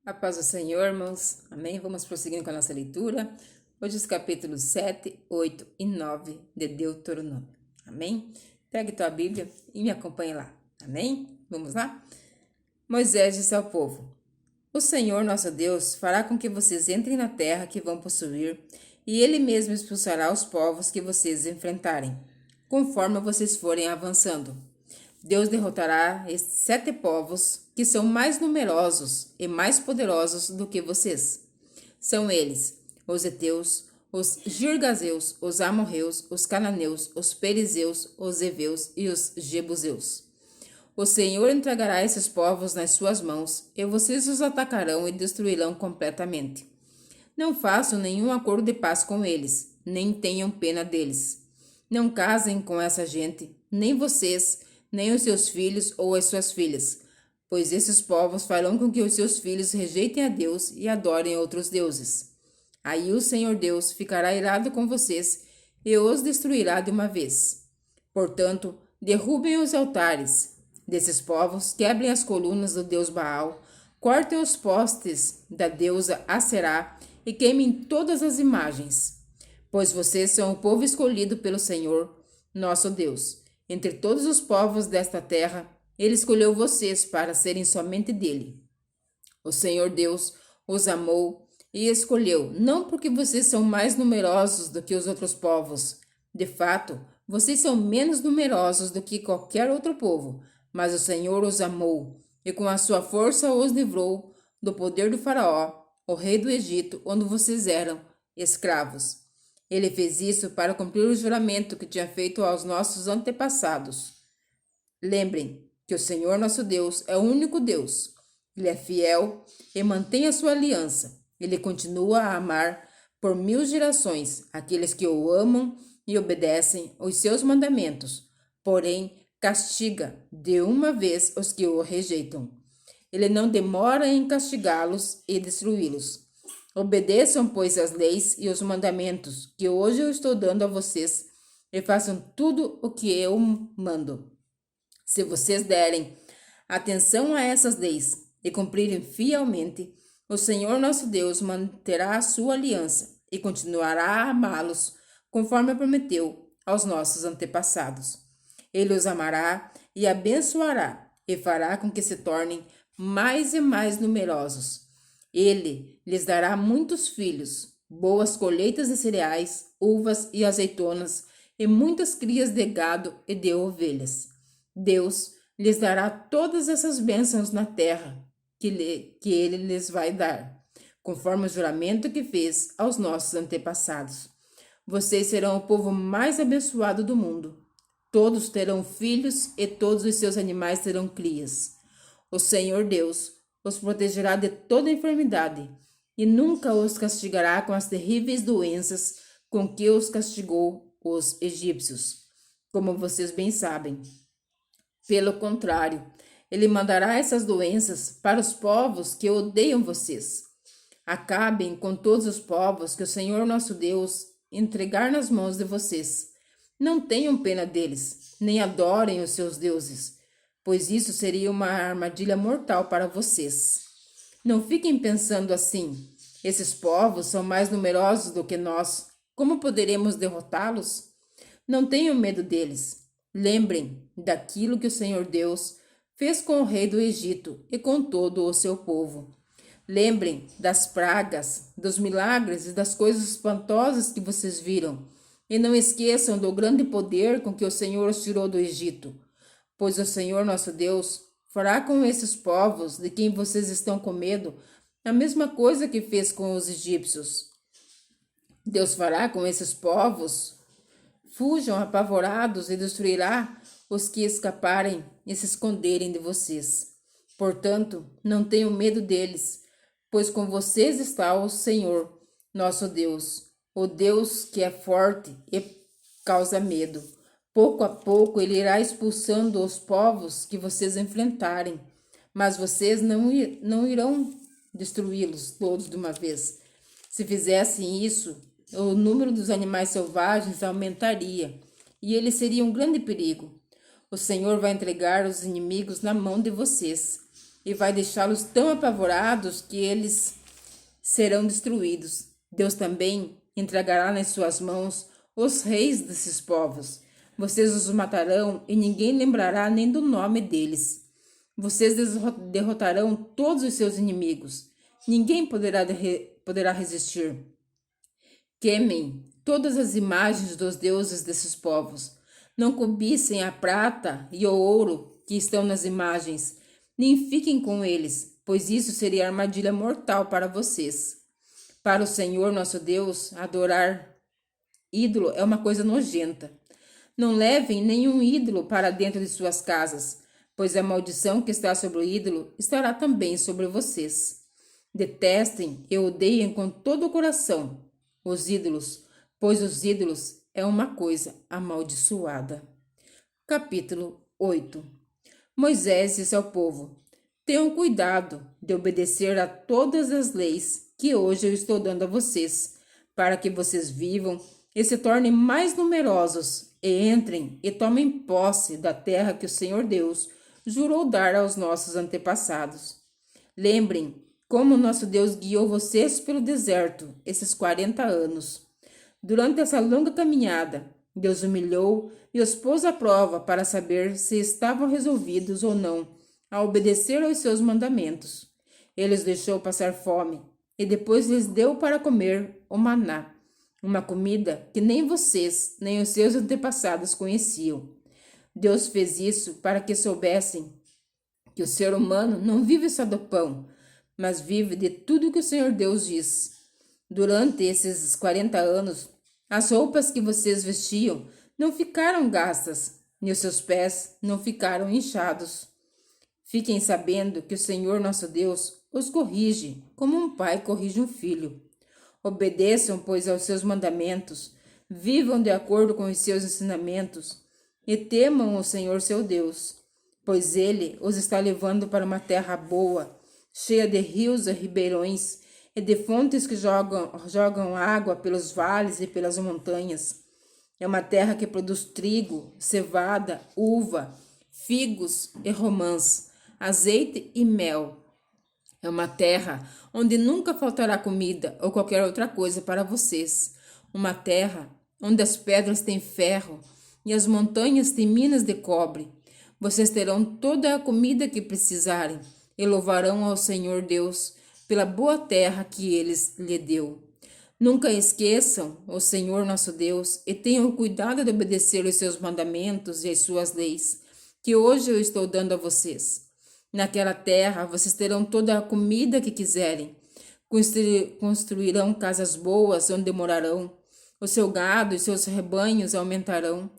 A paz do Senhor, irmãos. Amém? Vamos prosseguindo com a nossa leitura. Hoje os capítulos 7, 8 e 9 de Deuteronômio. Amém? Pegue tua Bíblia e me acompanhe lá. Amém? Vamos lá? Moisés disse ao povo: O Senhor nosso Deus fará com que vocês entrem na terra que vão possuir, e Ele mesmo expulsará os povos que vocês enfrentarem, conforme vocês forem avançando. Deus derrotará estes 7 povos, que são mais numerosos e mais poderosos do que vocês. São eles, os heteus, os girgazeus, os amorreus, os cananeus, os perizeus, os heveus e os jebuseus. O Senhor entregará esses povos nas suas mãos, e vocês os atacarão e destruirão completamente. Não façam nenhum acordo de paz com eles, nem tenham pena deles. Não casem com essa gente, nem vocês, nem os seus filhos ou as suas filhas, pois esses povos farão com que os seus filhos rejeitem a Deus e adorem outros deuses. Aí o Senhor Deus ficará irado com vocês e os destruirá de uma vez. Portanto, derrubem os altares desses povos, quebrem as colunas do deus Baal, cortem os postes da deusa Aserá e queimem todas as imagens, pois vocês são o povo escolhido pelo Senhor, nosso Deus. Entre todos os povos desta terra, Ele escolheu vocês para serem somente dele. O Senhor Deus os amou e escolheu, não porque vocês são mais numerosos do que os outros povos. De fato, vocês são menos numerosos do que qualquer outro povo, mas o Senhor os amou e com a sua força os livrou do poder do Faraó, o rei do Egito, onde vocês eram escravos. Ele fez isso para cumprir o juramento que tinha feito aos nossos antepassados. Lembrem que o Senhor nosso Deus é o único Deus. Ele é fiel e mantém a sua aliança. Ele continua a amar por 1000 gerações aqueles que o amam e obedecem os seus mandamentos, porém castiga de uma vez os que o rejeitam. Ele não demora em castigá-los e destruí-los. Obedeçam, pois, as leis e os mandamentos que hoje eu estou dando a vocês e façam tudo o que eu mando. Se vocês derem atenção a essas leis e cumprirem fielmente, o Senhor nosso Deus manterá a sua aliança e continuará a amá-los, conforme prometeu aos nossos antepassados. Ele os amará e abençoará e fará com que se tornem mais e mais numerosos. Ele lhes dará muitos filhos, boas colheitas de cereais, uvas e azeitonas, e muitas crias de gado e de ovelhas. Deus lhes dará todas essas bênçãos na terra que ele lhes vai dar, conforme o juramento que fez aos nossos antepassados. Vocês serão o povo mais abençoado do mundo. Todos terão filhos e todos os seus animais terão crias. O Senhor Deus os protegerá de toda enfermidade e nunca os castigará com as terríveis doenças com que os castigou os egípcios, como vocês bem sabem. Pelo contrário, ele mandará essas doenças para os povos que odeiam vocês. Acabem com todos os povos que o Senhor nosso Deus entregar nas mãos de vocês. Não tenham pena deles, nem adorem os seus deuses, pois isso seria uma armadilha mortal para vocês. Não fiquem pensando assim: esses povos são mais numerosos do que nós, como poderemos derrotá-los? Não tenham medo deles. Lembrem daquilo que o Senhor Deus fez com o rei do Egito e com todo o seu povo. Lembrem das pragas, dos milagres e das coisas espantosas que vocês viram. E não esqueçam do grande poder com que o Senhor os tirou do Egito. Pois o Senhor nosso Deus fará com esses povos de quem vocês estão com medo a mesma coisa que fez com os egípcios. Deus fará com esses povos fujam apavorados e destruirá os que escaparem e se esconderem de vocês. Portanto, não tenham medo deles, pois com vocês está o Senhor, nosso Deus, o Deus que é forte e causa medo. Pouco a pouco ele irá expulsando os povos que vocês enfrentarem, mas vocês não irão destruí-los todos de uma vez. Se fizessem isso, o número dos animais selvagens aumentaria, e ele seria um grande perigo. O Senhor vai entregar os inimigos na mão de vocês. e vai deixá-los tão apavorados que eles serão destruídos. Deus também entregará nas suas mãos os reis desses povos. Vocês os matarão e ninguém lembrará nem do nome deles. Vocês derrotarão todos os seus inimigos. Ninguém poderá resistir. Queimem todas as imagens dos deuses desses povos. Não cobicem a prata e o ouro que estão nas imagens, nem fiquem com eles, pois isso seria armadilha mortal para vocês. Para o Senhor nosso Deus, adorar ídolo é uma coisa nojenta. Não levem nenhum ídolo para dentro de suas casas, pois a maldição que está sobre o ídolo estará também sobre vocês. Detestem e odeiem com todo o coração os ídolos, pois os ídolos é uma coisa amaldiçoada. Capítulo 8. Moisés disse ao povo: tenham cuidado de obedecer a todas as leis que hoje eu estou dando a vocês, para que vocês vivam e se tornem mais numerosos, e entrem e tomem posse da terra que o Senhor Deus jurou dar aos nossos antepassados. Lembrem como nosso Deus guiou vocês pelo deserto esses 40 anos. Durante essa longa caminhada, Deus humilhou e os pôs à prova para saber se estavam resolvidos ou não a obedecer aos seus mandamentos. Ele os deixou passar fome e depois lhes deu para comer o maná, uma comida que nem vocês nem os seus antepassados conheciam. Deus fez isso para que soubessem que o ser humano não vive só do pão, mas vive de tudo que o Senhor Deus diz. Durante esses 40 anos, as roupas que vocês vestiam não ficaram gastas, nem os seus pés não ficaram inchados. Fiquem sabendo que o Senhor nosso Deus os corrige, como um pai corrige um filho. Obedeçam, pois, aos seus mandamentos, vivam de acordo com os seus ensinamentos, e temam o Senhor seu Deus, pois ele os está levando para uma terra boa, cheia de rios e ribeirões, e de fontes que jogam água pelos vales e pelas montanhas. É uma terra que produz trigo, cevada, uva, figos e romãs, azeite e mel. É uma terra onde nunca faltará comida ou qualquer outra coisa para vocês. Uma terra onde as pedras têm ferro e as montanhas têm minas de cobre. Vocês terão toda a comida que precisarem e louvarão ao Senhor Deus pela boa terra que eles lhe deu. Nunca esqueçam o Senhor nosso Deus e tenham cuidado de obedecer os seus mandamentos e as suas leis, que hoje eu estou dando a vocês. Naquela terra vocês terão toda a comida que quiserem. Construirão casas boas onde morarão. O seu gado e seus rebanhos aumentarão.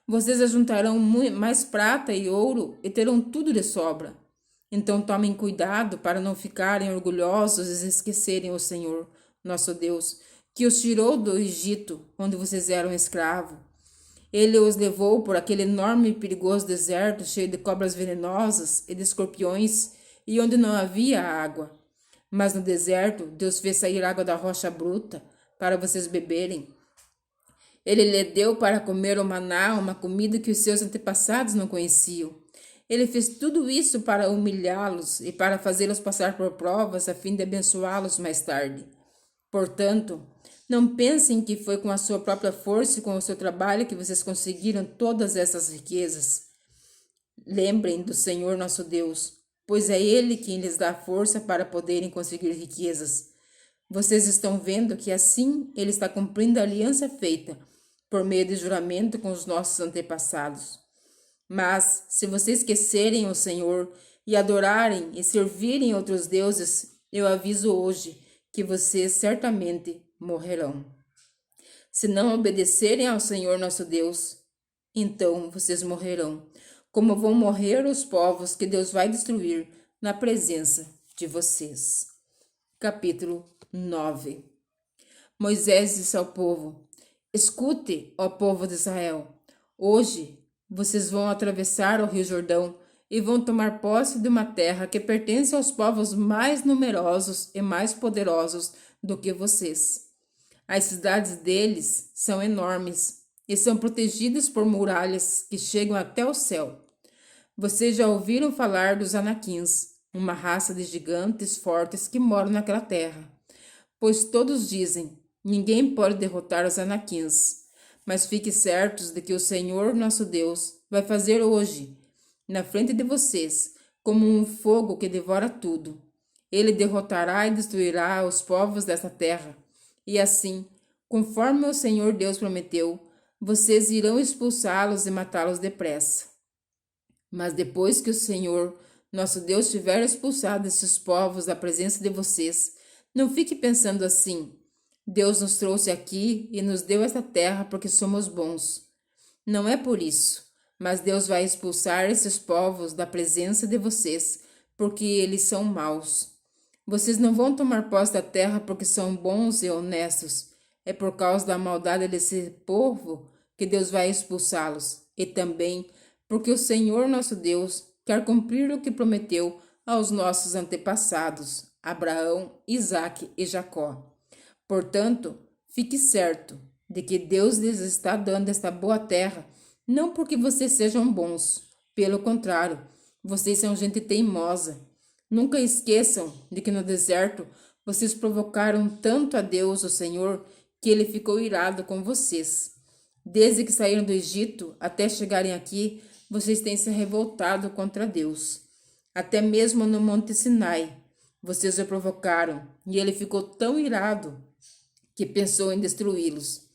Vocês ajuntarão mais prata e ouro e terão tudo de sobra. Então tomem cuidado para não ficarem orgulhosos e esquecerem o Senhor, nosso Deus, que os tirou do Egito, onde vocês eram escravos. Ele os levou por aquele enorme e perigoso deserto cheio de cobras venenosas e de escorpiões, e onde não havia água. Mas no deserto, Deus fez sair água da rocha bruta para vocês beberem. Ele lhe deu para comer o maná, uma comida que os seus antepassados não conheciam. Ele fez tudo isso para humilhá-los e para fazê-los passar por provas a fim de abençoá-los mais tarde. Portanto, não pensem que foi com a sua própria força e com o seu trabalho que vocês conseguiram todas essas riquezas. Lembrem do Senhor nosso Deus, pois é Ele quem lhes dá força para poderem conseguir riquezas. Vocês estão vendo que assim Ele está cumprindo a aliança feita por meio de juramento com os nossos antepassados. Mas, se vocês esquecerem o Senhor e adorarem e servirem outros deuses, eu aviso hoje que vocês certamente morrerão. Se não obedecerem ao Senhor nosso Deus, então vocês morrerão, como vão morrer os povos que Deus vai destruir na presença de vocês. Capítulo 9. Moisés disse ao povo: escute, ó povo de Israel, hoje vocês vão atravessar o rio Jordão e vão tomar posse de uma terra que pertence aos povos mais numerosos e mais poderosos do que vocês. As cidades deles são enormes e são protegidas por muralhas que chegam até o céu. Vocês já ouviram falar dos anaquins, uma raça de gigantes fortes que moram naquela terra. Pois todos dizem: ninguém pode derrotar os anaquins. Mas fique certos de que o Senhor nosso Deus vai fazer hoje, na frente de vocês, como um fogo que devora tudo. Ele derrotará e destruirá os povos desta terra. E assim, conforme o Senhor Deus prometeu, vocês irão expulsá-los e matá-los depressa. Mas depois que o Senhor, nosso Deus, tiver expulsado esses povos da presença de vocês, não fique pensando assim: Deus nos trouxe aqui e nos deu esta terra porque somos bons. Não é por isso, mas Deus vai expulsar esses povos da presença de vocês, porque eles são maus. Vocês não vão tomar posse da terra porque são bons e honestos. É por causa da maldade desse povo que Deus vai expulsá-los. E também porque o Senhor nosso Deus quer cumprir o que prometeu aos nossos antepassados, Abraão, Isaque e Jacó. Portanto, fique certo de que Deus lhes está dando esta boa terra, não porque vocês sejam bons. Pelo contrário, vocês são gente teimosa. Nunca esqueçam de que no deserto vocês provocaram tanto a Deus, o Senhor, que ele ficou irado com vocês. Desde que saíram do Egito até chegarem aqui, vocês têm se revoltado contra Deus. Até mesmo no Monte Sinai, vocês o provocaram, e ele ficou tão irado que pensou em destruí-los.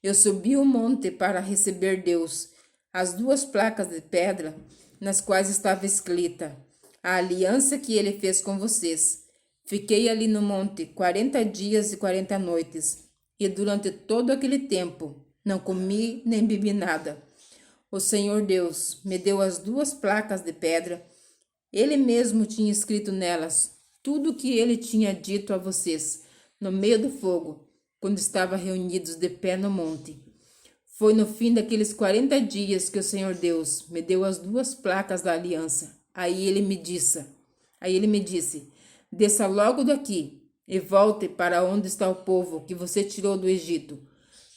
Eu subi o monte para receber Deus, as 2 placas de pedra, nas quais estava escrita a aliança que ele fez com vocês. Fiquei ali no monte 40 dias e 40 noites, e durante todo aquele tempo não comi nem bebi nada. O Senhor Deus me deu as 2 placas de pedra. Ele mesmo tinha escrito nelas tudo o que ele tinha dito a vocês, no meio do fogo, quando estavam reunidos de pé no monte. Foi no fim daqueles 40 dias que o Senhor Deus me deu as 2 placas da aliança. Aí ele me disse: desça logo daqui e volte para onde está o povo que você tirou do Egito,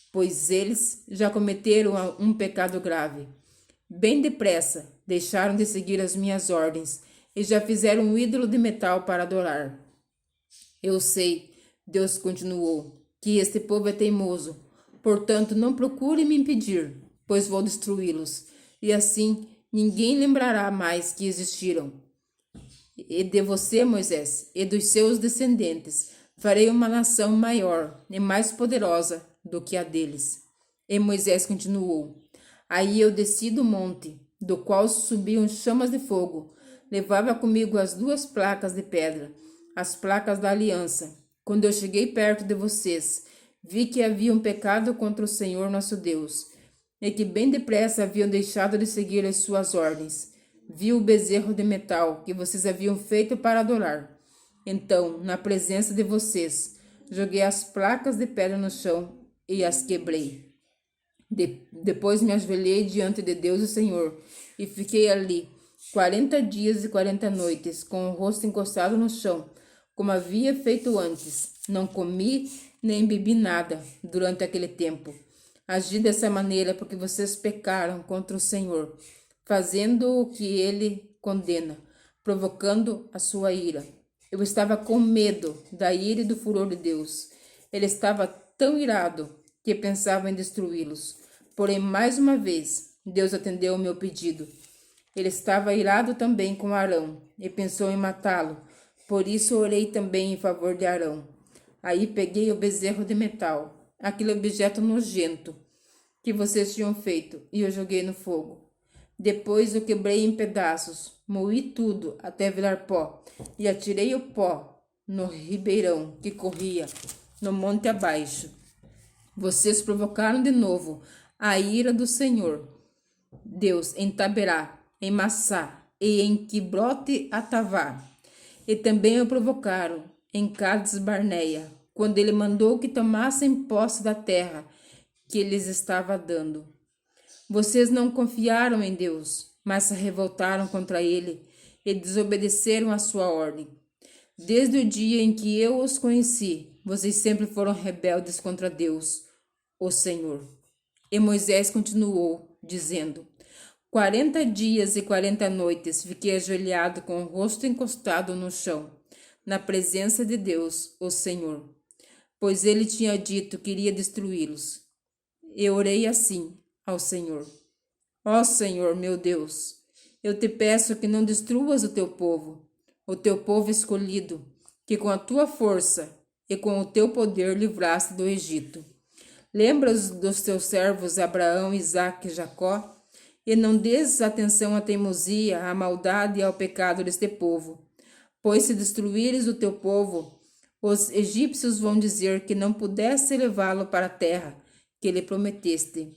pois eles já cometeram um pecado grave. Bem depressa deixaram de seguir as minhas ordens e já fizeram um ídolo de metal para adorar. Eu sei, Deus continuou, que este povo é teimoso. Portanto, não procure me impedir, pois vou destruí-los, e assim ninguém lembrará mais que existiram. E de você, Moisés, e dos seus descendentes, farei uma nação maior e mais poderosa do que a deles. E Moisés continuou: aí eu desci do monte, do qual subiam chamas de fogo. Levava comigo as 2 placas de pedra, as placas da aliança. Quando eu cheguei perto de vocês, vi que haviam pecado contra o Senhor nosso Deus, e que bem depressa haviam deixado de seguir as suas ordens. Vi o bezerro de metal que vocês haviam feito para adorar. Então, na presença de vocês, joguei as placas de pedra no chão e as quebrei. Depois me ajoelhei diante de Deus o Senhor e fiquei ali 40 dias e 40 noites, com o rosto encostado no chão, como havia feito antes. Não comi nem bebi nada durante aquele tempo. Agi dessa maneira porque vocês pecaram contra o Senhor, fazendo o que ele condena, provocando a sua ira. Eu estava com medo da ira e do furor de Deus. Ele estava tão irado que pensava em destruí-los. Porém, mais uma vez, Deus atendeu o meu pedido. Ele estava irado também com Arão e pensou em matá-lo. Por isso orei também em favor de Arão. Aí peguei o bezerro de metal, aquele objeto nojento que vocês tinham feito, e o joguei no fogo. Depois o quebrei em pedaços, moí tudo até virar pó, e atirei o pó no ribeirão que corria no monte abaixo. Vocês provocaram de novo a ira do Senhor Deus em Taberá, em Massá e em Quibrote-Atavá. E também o provocaram em Cades-Barneia, quando ele mandou que tomassem posse da terra que lhes estava dando. Vocês não confiaram em Deus, mas se revoltaram contra ele e desobedeceram à sua ordem. Desde o dia em que eu os conheci, vocês sempre foram rebeldes contra Deus, o Senhor. E Moisés continuou, dizendo: 40 dias e 40 noites fiquei ajoelhado com o rosto encostado no chão, na presença de Deus, o Senhor, pois ele tinha dito que iria destruí-los. Eu orei assim ao Senhor: Ó Senhor, meu Deus, eu te peço que não destruas o teu povo escolhido, que com a tua força e com o teu poder livraste do Egito. Lembras dos teus servos Abraão, Isaque e Jacó, e não des atenção à teimosia, à maldade e ao pecado deste povo. Pois se destruíres o teu povo, os egípcios vão dizer que não pudeste levá-lo para a terra que lhe prometeste.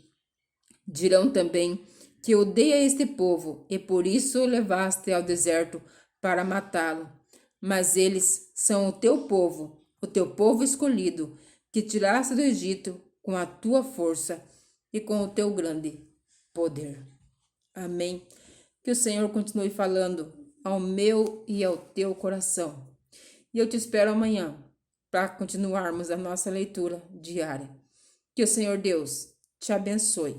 Dirão também que odeia este povo, e por isso o levaste ao deserto para matá-lo. Mas eles são o teu povo escolhido, que tiraste do Egito com a tua força e com o teu grande poder. Amém. Que o Senhor continue falando ao meu e ao teu coração. E eu te espero amanhã para continuarmos a nossa leitura diária. Que o Senhor Deus te abençoe.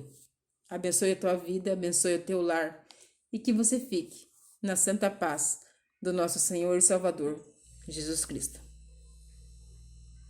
Abençoe a tua vida, abençoe o teu lar e que você fique na santa paz do nosso Senhor e Salvador, Jesus Cristo.